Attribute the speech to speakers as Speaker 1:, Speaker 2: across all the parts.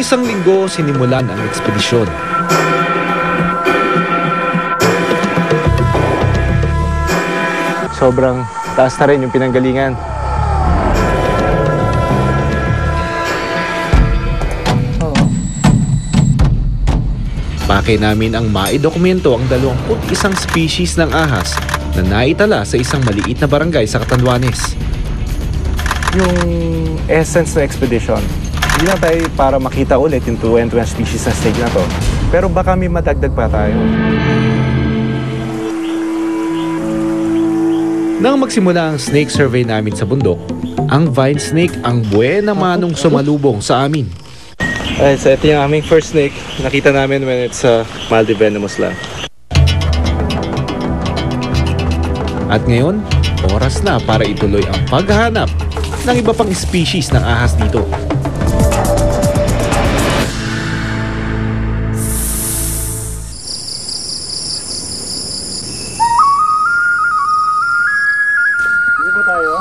Speaker 1: isang linggo, sinimulan ang ekspedisyon.
Speaker 2: Sobrang taas na rin yung pinanggalingan.
Speaker 1: Pakay namin ang maidokumento ang 21 species ng ahas na naitala sa isang maliit na barangay sa Catanduanes.
Speaker 2: Yung essence ng expedition, hindi na tayo para makita ulit yung 21 species na snake na to. Pero baka may madagdag pa tayo.
Speaker 1: Nang magsimula ang snake survey namin sa bundok, ang vine snake ang buena manong sumalubong sa amin.
Speaker 2: Ay, so ito yung aming first snake. Nakita namin when it's mildly venomous lang.
Speaker 1: At ngayon, oras na para ituloy ang paghahanap ng iba pang species ng ahas dito.
Speaker 2: Dito ba tayo?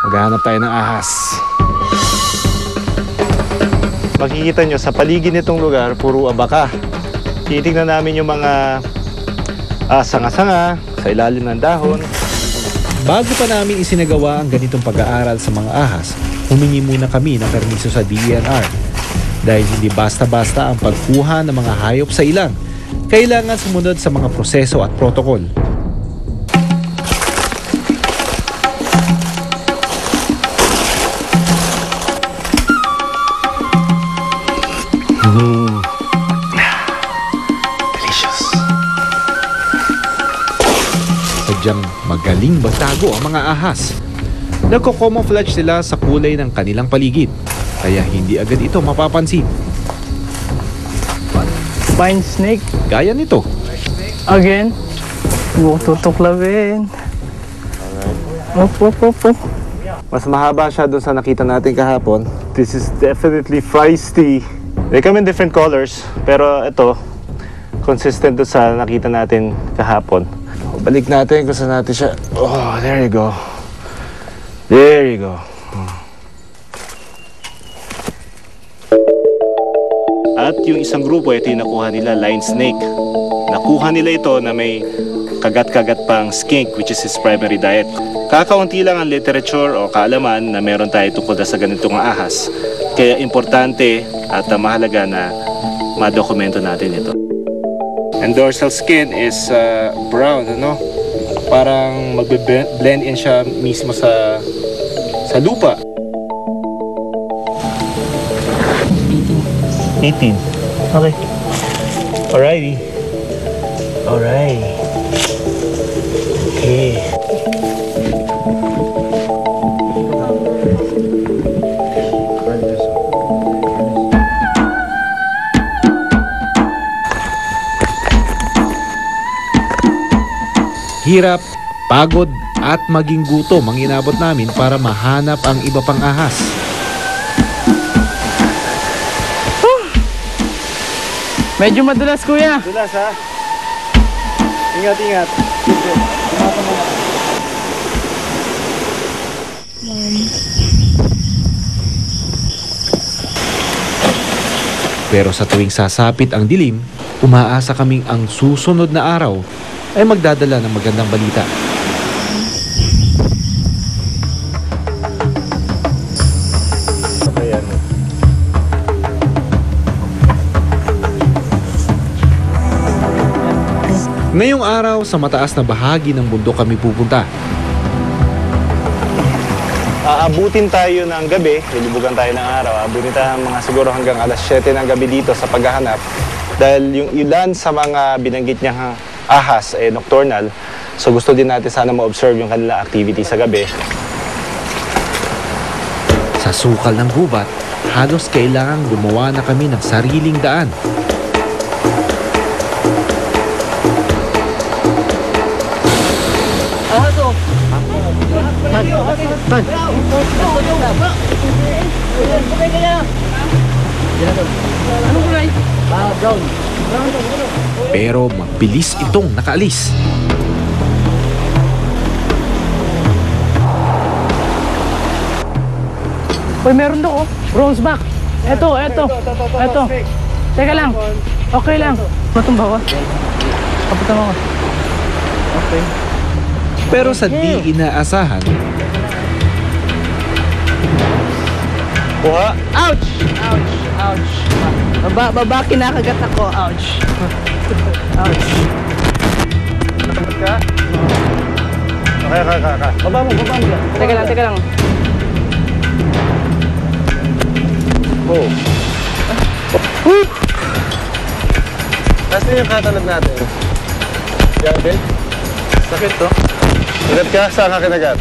Speaker 2: Maghahanap tayo ng ahas. Makikita nyo, sa paligid nitong lugar, puro abaka. Titignan namin yung mga sanga-sanga sa ilalim ng dahon.
Speaker 1: Bago pa namin isinagawa ang ganitong pag-aaral sa mga ahas, humingi muna kami ng permiso sa DENR. Dahil hindi basta-basta ang pagkuha ng mga hayop sa ilang, kailangan sumunod sa mga proseso at protokol.
Speaker 2: Delicious.
Speaker 1: Sadyang magaling magtago ang mga ahas. Nagko-camouflage sila sa kulay ng kanilang paligid, kaya hindi agad ito mapapansin.
Speaker 3: Vine snake.
Speaker 1: Gaya nito.
Speaker 3: Again. Huwag tutuklawin. Op.
Speaker 2: Mas mahaba siya dun sa nakita natin kahapon. This is definitely feisty. They come in different colors, pero ito, consistent dun sa nakita natin kahapon. Balik natin kung saan natin siya. Oh, there you go. There you go. At yung isang grupo, ito yung nakuha nila, lion snake. Nakuha nila ito na may kagat-kagat pang skink, which is his primary diet. Kakaunti lang ang literature o kaalaman na meron tayo tungkol sa ganitong ahas. Kaya importante at mahalaga na madokumento natin ito. And dorsal skin is brown, ano? Parang magbe-blend in siya mismo sa lupa. 18.
Speaker 3: Okay.
Speaker 2: Alrighty. Alright. Okay.
Speaker 1: Hirap, pagod at maging gutom ang inabot namin para mahanap ang iba pang ahas.
Speaker 3: Medyo madulas, kuya.
Speaker 2: Dulas, ha? Ingat.
Speaker 1: Pero sa tuwing sasapit ang dilim, umaasa kaming ang susunod na araw ay magdadala ng magandang balita.
Speaker 2: Ayan.
Speaker 1: Ngayong araw, sa mataas na bahagi ng bundok kami pupunta.
Speaker 2: Aabutin tayo ng gabi, lilibugan tayo ng araw. Aabutin tayo mga siguro hanggang alas 7 ng gabi dito sa paghahanap. Dahil yung ilan sa mga binanggit niyang ahas nocturnal. So gusto din natin sana ma-observe yung kanilang activity sa gabi.
Speaker 1: Sa sukal ng gubat, halos kailangang gumawa na kami ng sariling daan. Pero mabilis itong nakaalis.
Speaker 3: Uy, meron daw oh. Roseback. Eto. Teka lang. Okay lang. Matong bawa. Kapitan ako. Okay.
Speaker 1: Pero sa di inaasahan,
Speaker 2: Kuha.
Speaker 3: Ouch! Baba, kinakagat ako. Ouch.
Speaker 2: Nakagat ka? Okay. Baba mo.
Speaker 3: Teka lang.
Speaker 2: Oh. Nasaan yung katanag natin? Yan din?
Speaker 3: Sakit to.
Speaker 2: Kinagat ka? Saan ka kinagat?